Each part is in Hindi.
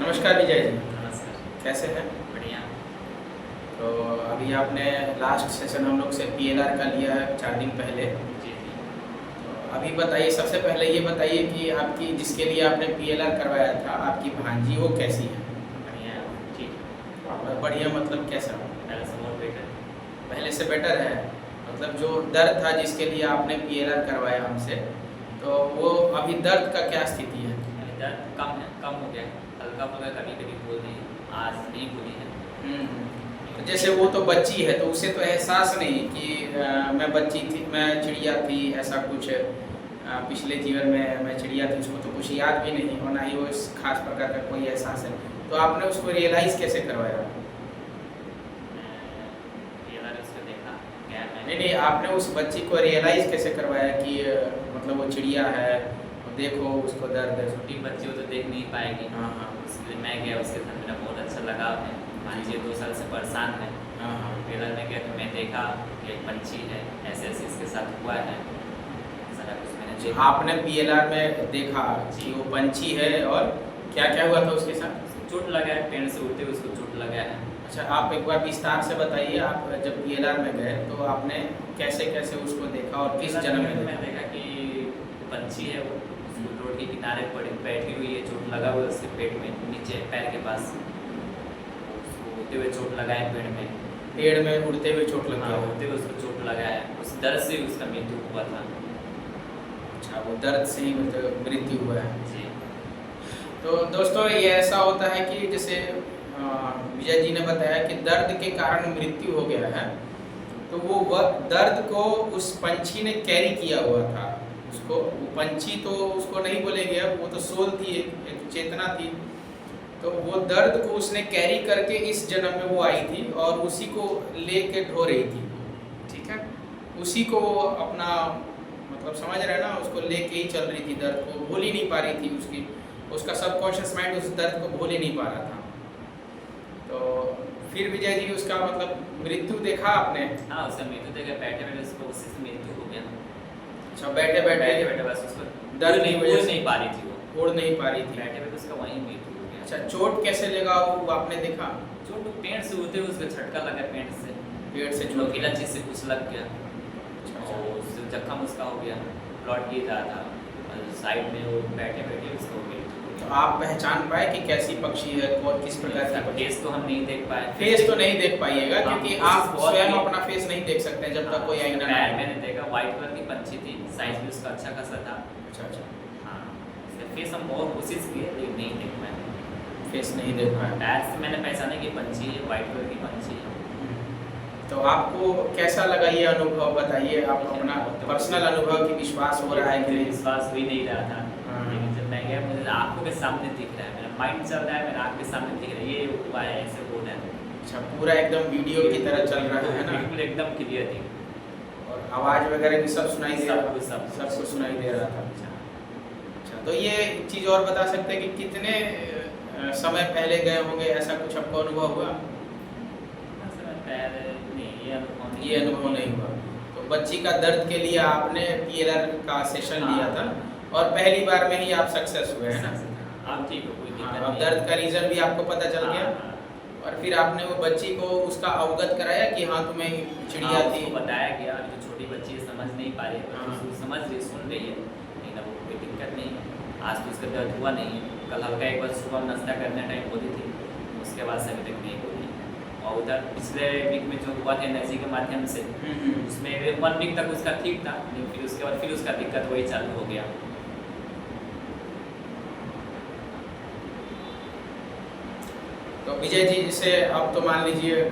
नमस्कार विजय जी, नमस्कार। कैसे हैं? बढ़िया। तो अभी आपने लास्ट सेशन हम लोग से पीएलआर का लिया है 4 दिन पहले। जी, जी। तो अभी बताइए, सबसे पहले ये बताइए कि आपकी जिसके लिए आपने पीएलआर करवाया था, आपकी भांजी वो कैसी है? बढ़िया है, ठीक है। बढ़िया मतलब कैसा? पहले से बहुत बेटर है। पहले से बेटर है? मतलब जो दर्द था जिसके लिए आपने पीएलआर करवाया हमसे, तो वो अभी दर्द का क्या स्थिति है? अभी दर्द कम है, कम हो गया है। हल्का-फुल्का कभी-कभी बोल रही है, आज नहीं बोली है। तो जैसे वो तो बच्ची है, तो उसे तो एहसास नहीं कि मैं बच्ची थी, मैं चिड़िया थी, ऐसा कुछ पिछले जीवन में मैं चिड़िया थी, उसको तो कुछ याद भी नहीं और ना ही वो इस खास प्रकार का कोई एहसास है। तो आपने उसको रियलाइज़ कैसे करवाया? पीएलआर उसको देखा, गया मैं। नहीं, आपने उस बच्ची को रियलाइज़ कैसे करवाया कि मतलब वो चिड़िया है, देखो उसको दर्द है? छोटी बच्ची हो तो देख नहीं पाएगी। हाँ, हाँ। इसलिए मैं गया, उसके साथ मेरा बहुत अच्छा लगाव है। भांजी 2 साल से परेशान है। हाँ, हाँ। पीएलआर में गया तो मैं देखा कि एक पंछी है, ऐसे-ऐसे इसके साथ हुआ है। सारा कुछ मैंने देखा। आपने पीएलआर में देखा कि वो पंछी है और क्या-क्या हुआ था उसके साथ? चोट लगा है, पेड़ से उड़ते हुए उसको चोट लगा है। अच्छा, आप एक बार विस्तार से बताइए, आप जब पीएलआर में गए तो आपने कैसे-कैसे उसको देखा और किस जन्म में मैं देखा? देखा कि पंछी है वो, उसको रोड के किनारे पड़ी बैठी हुई है, चोट लगा हुआ है उसके पेट में, नीचे पैर के पास। उसको उड़ते हुए चोट लगा है पेड़ में। पेड़ में उड़ते हुए चोट लग हाँ, गया? उड़ते हुए उसको चोट लगा है। उस दर्द से ही उसका मृत्यु हुआ था। अच्छा, वो दर्द से ही मतलब मृत्यु हुआ है। जी। तो दोस्तों, ये ऐसा होता है कि जैसे विजय जी ने बताया कि दर्द के कारण मृत्यु हो गया है, तो वो दर्द को उस पंछी ने कैरी किया हुआ था। उसको वो पंछी तो उसको नहीं बोलेंगे, अब वो तो सोल थी, एक चेतना थी। तो वो दर्द को उसने कैरी करके इस जन्म में वो आई थी और उसी को लेके ढो रही थी, ठीक है? उसी को वो अपना मतलब समझ रहे हैं ना, उसको लेके ही चल रही थी, दर्द को भूल ही नहीं पा रही थी। उसका सबकॉन्शियस माइंड उस दर्द को भूल ही नहीं पा रहा था। तो फिर विजय जी उसका मतलब मृत्यु देखा आपने? हाँ, उसका मृत्यु देखा, बैठे-बैठे उसको उसी से मृत्यु हो गया। अच्छा, बैठे-बैठे बैठे-बैठे बस उसको दर्द नहीं, की वजह उड़ से नहीं पा रही थी वो। उड़ नहीं पा रही थी। बैठे-बैठे उसका वहीं मृत्यु हो गया। अच्छा, चोट कैसे लगा वो आपने देखा? चोट पेड़ से उड़ते हुए उसको झटका लगा पेड़ से। पेड़ से चोट? नोकीला चीज़ से कुछ लग गया अच्छा। और उससे जख्म उसका हो गया, ब्लड गिर रहा था और साइड में वो बैठे-बैठे उसको मृत्यु हो तो गया। आप पहचान पाए कि कैसी पक्षी है और किस प्रकार उसका की पक्षी? फेस तो हम नहीं देख पाए। फेस तो नहीं देख पाइएगा हाँ, क्योंकि कोशिश आप बहुत स्वयं की। अपना फेस नहीं देख सकते हैं जब तक कोई आईना ना पैर हो। मैंने देखा, व्हाइट कलर की पंछी थी, साइज भी उसका अच्छा खासा था। अच्छा, अच्छा। हाँ, उसका फेस हम बहुत कोशिश किए लेकिन नहीं देख पाए। फेस नहीं देख पाए। पैर से मैंने पहचाना कि पंछी है, व्हाइट कलर की पंछी है। तो आपको कैसा लगा ये अनुभव, बताइए आप अपना पर्सनल अनुभव की विश्वास हो रहा है कि मुझे नहीं? विश्वास हो ही नहीं रहा था। हाँ। लेकिन जब मैं गया मुझे आँखों के सामने दिख रहा है, मेरा माइंड चल रहा है, मेरा आँख के सामने दिख रहा है, ये हुआ है, ऐसे हो रहा है। अच्छा, पूरा एकदम वीडियो की तरह चल रहा है ना? बिल्कुल एकदम क्लियर थी। और आवाज़ वगैरह भी सब सुनाई दे रहा? सब कुछ सुनाई दे रहा था। अच्छा, तो ये चीज़ और बता सकते हैं कि कितने समय पहले गए होंगे, ऐसा कुछ आपको अनुभव हुआ? ये अनुभव नहीं हुआ। तो बच्ची का दर्द के लिए आपने पीएलआर का सेशन लिया था और पहली बार में ही आप सक्सेस हुए, है ना? आप ठीक हो, कोई हाँ, दिक्कत अब नहीं। दर्द का रीज़न भी आपको पता चल गया और फिर आपने वो बच्ची को उसका अवगत कराया कि हाँ, तुम्हें चिड़िया हाँ, थी। उसको बताया गया। अभी जो छोटी बच्ची है समझ नहीं पा रही है, हाँ। उसको समझ रही, सुन रही है, लेकिन अब कोई दिक्कत नहीं है। आज तो उसका दर्द हुआ नहीं है। कल हल्का एक बार सुबह नाश्ता करने टाइम बोली थी, उसके बाद से अभी तक नहीं बोली। और उधर पिछले वीक में जो हुआ था एनर्जी के माध्यम से, उसमें 1 वीक तक उसका ठीक था, लेकिन फिर उसके बाद फिर उसका दिक्कत वही चालू हो गया। तो विजय जी, जैसे अब तो मान लीजिए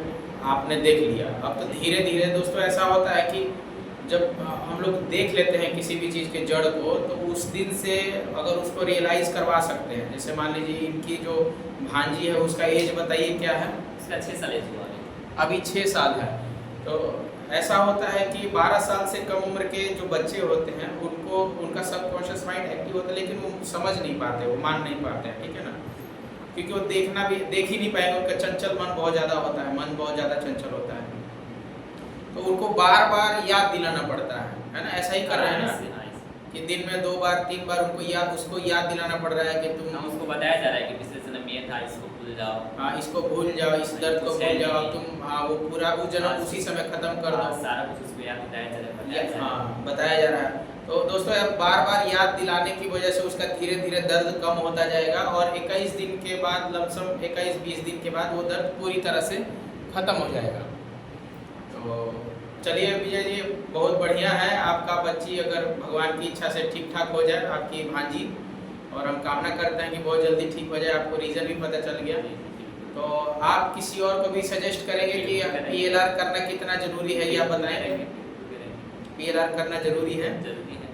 आपने देख लिया, अब तो धीरे धीरे दोस्तों ऐसा होता है कि जब हम लोग देख लेते हैं किसी भी चीज़ के जड़ को, तो उस दिन से अगर उसको रियलाइज़ करवा सकते हैं। जैसे मान लीजिए इनकी जो भांजी है उसका एज बताइए क्या है? उसका 6 साल एज हुआ है। अभी 6 साल है। तो ऐसा होता है कि 12 साल से कम उम्र के जो बच्चे होते हैं उनको उनका सबकॉन्शियस माइंड एक्टिव होता है, लेकिन वो समझ नहीं पाते, वो मान नहीं पाते हैं, ठीक है ना? क्योंकि वो देख ही नहीं पाएंगे, उनका चंचल मन बहुत ज़्यादा होता है, मन बहुत ज़्यादा चंचल होता है, तो उनको बार बार याद दिलाना पड़ता है ना? ऐसा ही कर रहे हैं ना? कि दिन में 2 बार 3 बार उसको याद दिलाना पड़ रहा है कि तुम हम उसको बताया जा रहा है कि पिछले जन्म में ये था, इसको भूल जाओ। हाँ इसको भूल जाओ, इस दर्द को भूल जाओ, तुम हाँ वो पूरा वो जन्म उसी समय खत्म कर दो। सारा कुछ उसको याद दिलाया जा रहा है, हाँ बताया जा रहा है। तो दोस्तों अब बार बार याद दिलाने की वजह से उसका धीरे धीरे दर्द कम होता जाएगा और 21 दिन के बाद, लमसम 21-20 दिन के बाद वो दर्द पूरी तरह से खत्म हो जाएगा। तो चलिए विजय जी, बहुत बढ़िया है, आपका बच्ची अगर भगवान की इच्छा से ठीक ठाक हो जाए, आपकी भांजी, और हम कामना करते हैं कि बहुत जल्दी ठीक हो जाए। आपको रीज़न भी पता चल गया, तो आप किसी और को भी सजेस्ट करेंगे कि PLR करना कितना जरूरी है, या बताएंगे? PLR करना जरूरी है।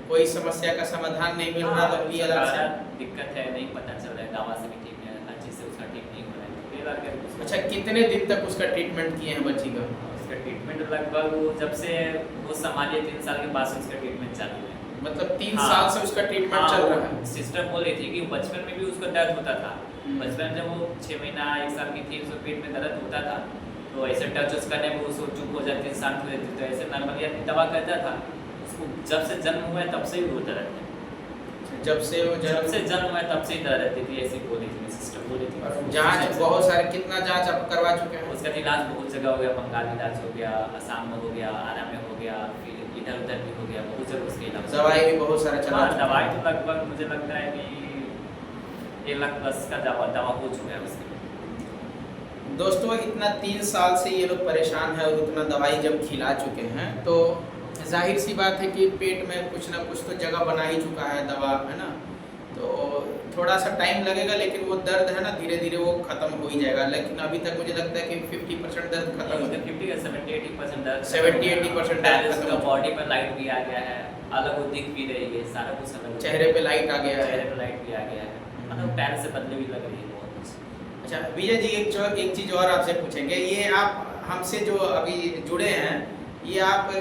कोई समस्या का समाधान नहीं मिल रहा तो PLR से दिक्कत है, नहीं पता चल रहा है, दवा से भी ठीक है, अच्छे से उसका ठीक नहीं हो रहा है, PLR करके। अच्छा, कितने दिन तक उसका ट्रीटमेंट किए हैं बच्ची का? उसका ट्रीटमेंट लगभग जब से वो संभाले 3 साल के बाद उसका ट्रीटमेंट चालू है। मतलब 3 साल से उसका ट्रीटमेंट चल रहा है। सिस्टर बोल रही थी कि बचपन में भी उसको दर्द होता था, बचपन जब वो 6 महीना 1 साल की थी, उसको पेट में दर्द होता था, तो ऐसे टच करने में उसको चुप हो जाती, शांत हो जाती, तो ऐसे नॉर्मली दवा करता था। उसको जब से जन्म हुआ है तब से ही वो दर्द रहता है, जब से जन्म हुआ है तब से ही दर्द रहती थी, ऐसी बोली थी सिस्टर बोली थी। जांच बहुत सारे, कितना जांच आप करवा चुके हैं? उसका इलाज बहुत जगह हो गया, बंगाल इलाज हो गया, असम में हो गया, आरा में हो गया, फिर इधर उधर भी हो गया, बहुत जगह उसके इलाज। दवाई भी बहुत सारा चला? दवाई तो लगभग मुझे लगता है कि 1 लाख प्लस का दवा हो चुका है उसके। दोस्तों इतना 3 साल से ये लोग परेशान है और उतना दवाई जब खिला चुके हैं तो जाहिर सी बात है कि पेट में कुछ ना कुछ तो जगह बना ही चुका है दवा, है ना। तो थोड़ा सा टाइम लगेगा, लेकिन वो दर्द है ना धीरे धीरे वो खत्म हो ही जाएगा। लेकिन अभी तक मुझे लगता है कि 50% दर्द खत्म हो गया, 50 या 70-80% दर्द, 70-80% दर्द खत्म हो। बॉडी पर लाइट भी आ गया है, अलग वो दिख भी रही है, सारा कुछ अलग, चेहरे पे लाइट आ गया है, चेहरे पे लाइट भी आ गया है, मतलब पैर से बदले भी लग रही है बहुत। अच्छा विजय जी, एक चीज़ और आपसे पूछेंगे, ये आप हमसे जो अभी जुड़े हैं, ये आप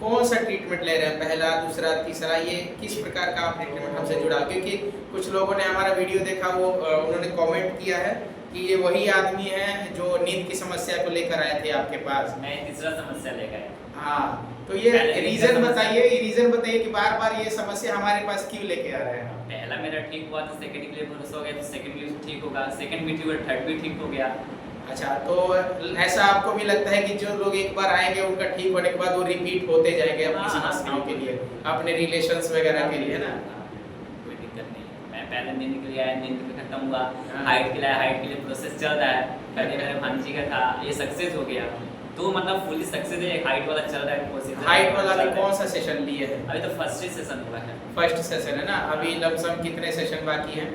कौन सा ट्रीटमेंट ले रहे हैं, पहला, दूसरा, तीसरा, ये किस प्रकार का आप ट्रीटमेंट हमसे जुड़ा? क्योंकि कुछ लोगों ने हमारा वीडियो देखा, वो उन्होंने कमेंट किया है कि ये वही आदमी है जो नींद की समस्या को लेकर आए थे आपके पास। मैं तीसरा समस्या लेकर आया। हाँ, तो ये रीज़न बताइए कि बार बार ये समस्या हमारे पास क्यों लेके आ रहे हैं? पहला मेरा ठीक हुआ तो सेकंड के लिए भरोसा हो गया, तो सेकंड भी ठीक होगा, सेकंड भी ठीक हुआ, थर्ड भी ठीक हो गया। अच्छा, तो ऐसा आपको भी लगता है कि जो लोग एक बार आएंगे उनका ठीक होने के बाद वो रिपीट होते जाएंगे अपनी समस्याओं के लिए, अपने रिलेशंस वगैरह के लिए, है ना? कोई दिक्कत नहीं। मैं पहले नींद के लिए आया, नींद भी खत्म हुआ, हाइट के लिए प्रोसेस चल रहा है, पहले मेरे भांजी का था, ये सक्सेस हो गया, तो मतलब फुली सक्सेस है। हाइट वाला चल रहा है प्रोसीजर। हाइट वाला भी कौन सा सेशन लिए है? अभी तो फर्स्ट ही सेशन हुआ है। फर्स्ट सेशन है ना, अभी लमसम कितने सेशन बाकी हैं?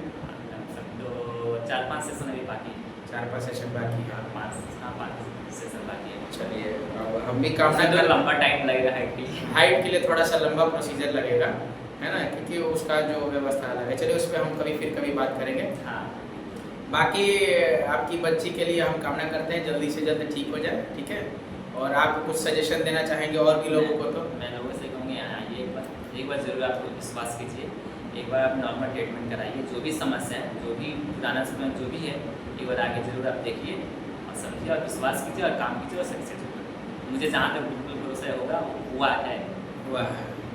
तो 4-5 सेशन अभी बाकी है। 4-5 सेशन बाकी है। 5 सेशन बाकी है। चलिए, अब हम भी कामना कर, लंबा टाइम लगेगा हाइट के लिए थोड़ा सा लंबा प्रोसीजर लगेगा, है ना, क्योंकि उसका जो व्यवस्था अलग है। चलिए उस पर हम कभी बात करेंगे। हाँ, बाकी आपकी बच्ची के लिए हम कामना करते हैं जल्दी से जल्द ठीक हो जाए, ठीक है। और आप कुछ सजेशन देना चाहेंगे और भी लोगों को? तो मैं लोगों से कहूँगी यहाँ आइए, एक बार जरूर आप विश्वास कीजिए, एक बार आप नॉर्मल ट्रीटमेंट कराइए, जो भी समस्या है, जो भी पुराना समय जो भी है, एक बार आगे जरूर आप देखिए और समझिए और विश्वास कीजिए और काम कीजिए और सक्सेस होगा। मुझे जहाँ तक बिल्कुल भरोसा होगा हुआ है,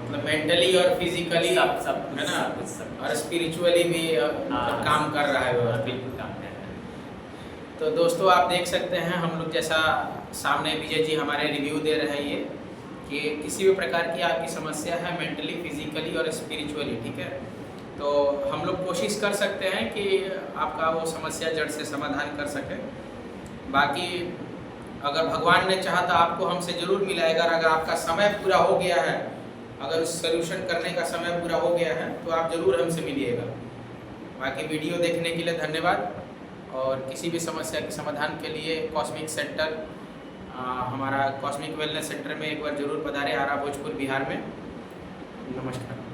मतलब मेंटली और फिजिकली सब है ना, सब और स्पिरिचुअली भी काम कर रहा है, बिल्कुल काम कर रहा है। तो दोस्तों आप देख सकते हैं, हम लोग जैसा सामने विजय जी हमारे रिव्यू दे रहे हैं, ये कि किसी भी प्रकार की आपकी समस्या है मेंटली, फिजिकली और स्पिरिचुअली, ठीक है, तो हम लोग कोशिश कर सकते हैं कि आपका वो समस्या जड़ से समाधान कर सके। बाकी अगर भगवान ने चाहा तो आपको हमसे ज़रूर मिलाएगा। अगर आपका समय पूरा हो गया है, अगर उस सोल्यूशन करने का समय पूरा हो गया है, तो आप ज़रूर हमसे मिलिएगा। बाकी वीडियो देखने के लिए धन्यवाद, और किसी भी समस्या के समाधान के लिए कॉस्मिक सेंटर, हमारा कॉस्मिक वेलनेस सेंटर में एक बार ज़रूर पधारें, आरा भोजपुर बिहार में। नमस्कार।